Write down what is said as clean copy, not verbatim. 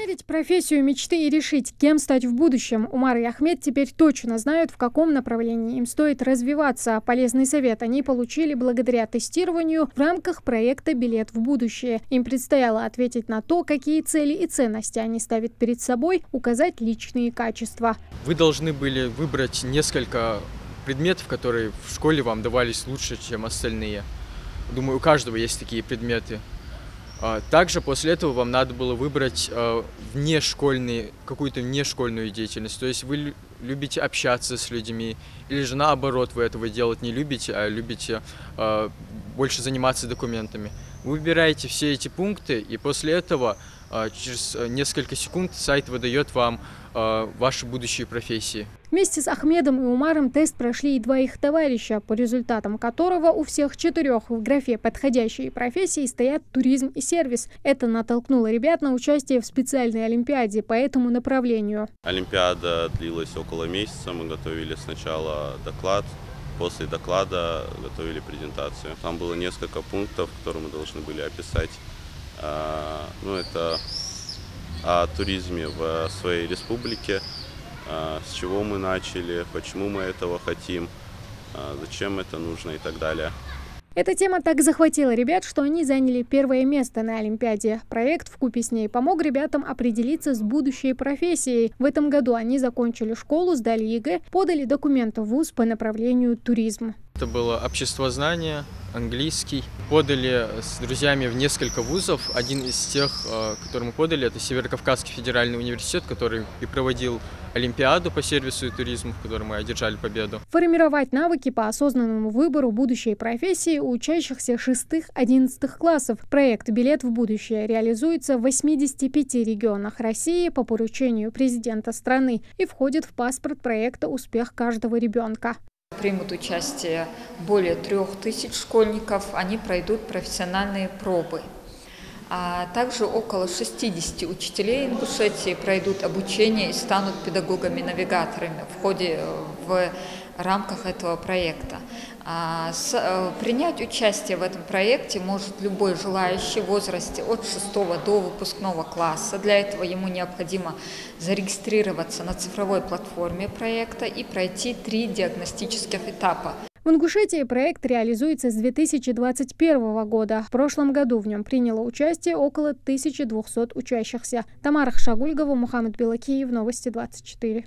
Выберите профессию мечты и решить, кем стать в будущем. Умар и Ахмед теперь точно знают, в каком направлении им стоит развиваться. Полезный совет они получили благодаря тестированию в рамках проекта «Билет в будущее». Им предстояло ответить на то, какие цели и ценности они ставят перед собой, указать личные качества. Вы должны были выбрать несколько предметов, которые в школе вам давались лучше, чем остальные. Думаю, у каждого есть такие предметы. Также после этого вам надо было выбрать какую-то внешкольную деятельность. То есть вы любите общаться с людьми, или же наоборот, вы этого делать не любите, а любите больше заниматься документами. Вы выбираете все эти пункты, и после этого через несколько секунд сайт выдает вам ваши будущие профессии. Вместе с Ахмедом и Умаром тест прошли и два их товарища, по результатам которого у всех четырех в графе «Подходящие профессии» стоят туризм и сервис. Это натолкнуло ребят на участие в специальной олимпиаде по этому направлению. Олимпиада длилась около месяца. Мы готовили сначала доклад, после доклада готовили презентацию. Там было несколько пунктов, которые мы должны были описать. Это о туризме в своей республике, с чего мы начали, почему мы этого хотим, зачем это нужно и так далее. Эта тема так захватила ребят, что они заняли первое место на Олимпиаде. Проект вкупе с ней помог ребятам определиться с будущей профессией. В этом году они закончили школу, сдали ЕГЭ, подали документы в вуз по направлению туризм. Это было обществознание, английский. Подали с друзьями в несколько вузов. Один из тех, который мы подали, это Северокавказский федеральный университет, который и проводил Олимпиаду по сервису и туризму, в которой мы одержали победу. Формировать навыки по осознанному выбору будущей профессии у учащихся 6-11 классов. Проект «Билет в будущее» реализуется в 85 регионах России по поручению президента страны и входит в паспорт проекта «Успех каждого ребенка». Примут участие более 3000 школьников, они пройдут профессиональные пробы. А также около 60 учителей Ингушетии пройдут обучение и станут педагогами-навигаторами в рамках этого проекта. Принять участие в этом проекте может любой желающий в возрасте от 6 до выпускного класса. Для этого ему необходимо зарегистрироваться на цифровой платформе проекта и пройти 3 диагностических этапа. В Ингушетии проект реализуется с 2021 года. В прошлом году в нем приняло участие около 1200 учащихся. Тамара Хшагульгова, Мухаммед Белакиев, Новости 24.